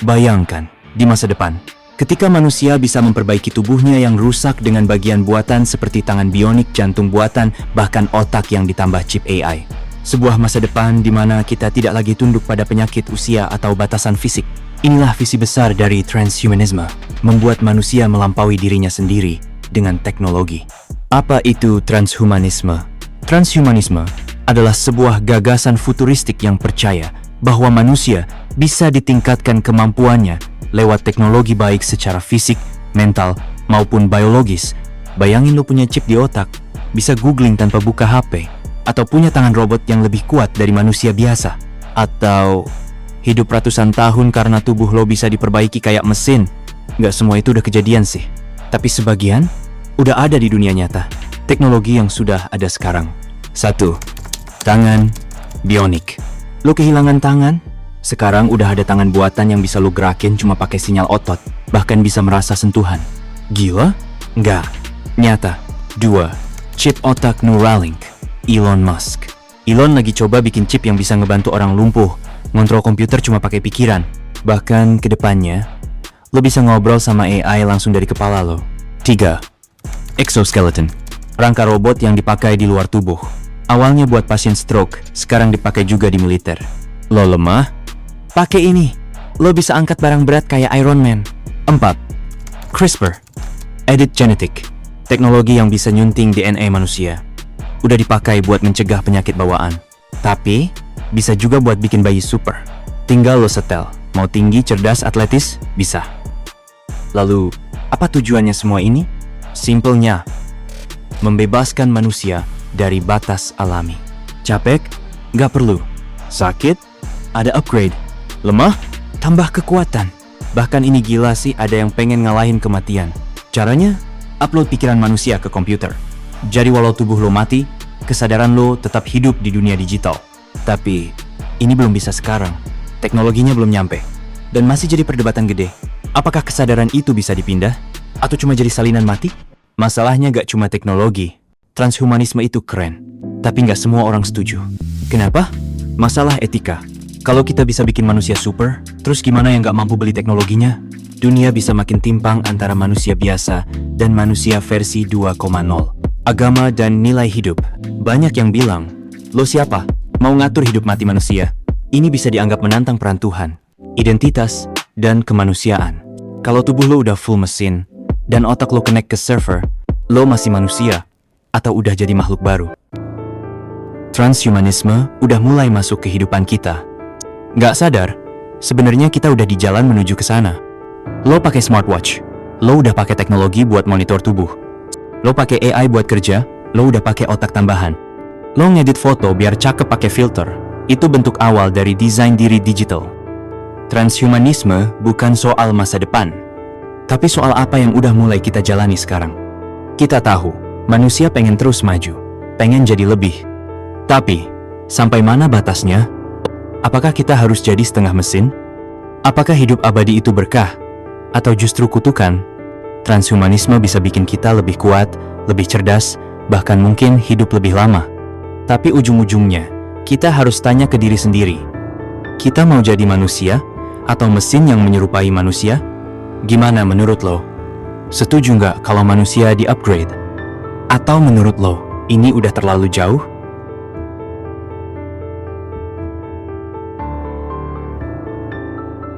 Bayangkan, di masa depan, ketika manusia bisa memperbaiki tubuhnya yang rusak dengan bagian buatan seperti tangan bionik, jantung buatan, bahkan otak yang ditambah chip AI. Sebuah masa depan di mana kita tidak lagi tunduk pada penyakit usia atau batasan fisik. Inilah visi besar dari transhumanisme, membuat manusia melampaui dirinya sendiri dengan teknologi. Apa itu transhumanisme? Transhumanisme adalah sebuah gagasan futuristik yang percaya bahwa manusia bisa ditingkatkan kemampuannya lewat teknologi baik secara fisik, mental, maupun biologis. Bayangin lo punya chip di otak, bisa googling tanpa buka HP, atau punya tangan robot yang lebih kuat dari manusia biasa, atau hidup ratusan tahun karena tubuh lo bisa diperbaiki kayak mesin. Nggak semua itu udah kejadian sih, tapi sebagian udah ada di dunia nyata. Teknologi yang sudah ada sekarang. 1. Tangan bionik. Lo kehilangan tangan? Sekarang udah ada tangan buatan yang bisa lo gerakin cuma pakai sinyal otot, bahkan bisa merasa sentuhan. Gila? Nggak. Nyata. 2. Chip otak Neuralink. Elon Musk. Elon lagi coba bikin chip yang bisa ngebantu orang lumpuh ngontrol komputer cuma pakai pikiran. Bahkan ke depannya, lo bisa ngobrol sama AI langsung dari kepala lo. 3. Exoskeleton. Rangka robot yang dipakai di luar tubuh. Awalnya buat pasien stroke, sekarang dipakai juga di militer. Lo lemah? Pakai ini. Lo bisa angkat barang berat kayak Iron Man. 4. CRISPR. Edit Genetic. Teknologi yang bisa nyunting DNA manusia. Udah dipakai buat mencegah penyakit bawaan. Tapi bisa juga buat bikin bayi super. Tinggal lo setel. Mau tinggi, cerdas, atletis? Bisa. Lalu, apa tujuannya semua ini? Simpelnya, membebaskan manusia dari batas alami. Capek? Nggak perlu. Sakit? Ada upgrade. Lemah? Tambah kekuatan. Bahkan ini gila sih, ada yang pengen ngalahin kematian. Caranya? Upload pikiran manusia ke komputer. Jadi walau tubuh lo mati, kesadaran lo tetap hidup di dunia digital. Tapi, ini belum bisa sekarang. Teknologinya belum nyampe. Dan masih jadi perdebatan gede. Apakah kesadaran itu bisa dipindah? Atau cuma jadi salinan mati? Masalahnya gak cuma teknologi. Transhumanisme itu keren. Tapi gak semua orang setuju. Kenapa? Masalah etika. Kalau kita bisa bikin manusia super, terus gimana yang gak mampu beli teknologinya? Dunia bisa makin timpang antara manusia biasa dan manusia versi 2.0. Agama dan nilai hidup. Banyak yang bilang, lo siapa? Mau ngatur hidup mati manusia? Ini bisa dianggap menantang peran Tuhan, identitas, dan kemanusiaan. Kalau tubuh lo udah full mesin, dan otak lo connect ke server, lo masih manusia, atau udah jadi makhluk baru. Transhumanisme udah mulai masuk ke kehidupan kita. Nggak sadar, sebenarnya kita udah di jalan menuju ke sana. Lo pakai smartwatch, lo udah pakai teknologi buat monitor tubuh. Lo pakai AI buat kerja, lo udah pakai otak tambahan. Lo ngedit foto biar cakep pakai filter. Itu bentuk awal dari desain diri digital. Transhumanisme bukan soal masa depan, tapi soal apa yang udah mulai kita jalani sekarang. Kita tahu, manusia pengen terus maju, pengen jadi lebih. Tapi, sampai mana batasnya? Apakah kita harus jadi setengah mesin? Apakah hidup abadi itu berkah? Atau justru kutukan? Transhumanisme bisa bikin kita lebih kuat, lebih cerdas, bahkan mungkin hidup lebih lama. Tapi ujung-ujungnya, kita harus tanya ke diri sendiri. Kita mau jadi manusia? Atau mesin yang menyerupai manusia? Gimana menurut lo? Setuju nggak kalau manusia di-upgrade? Atau menurut lo, ini udah terlalu jauh?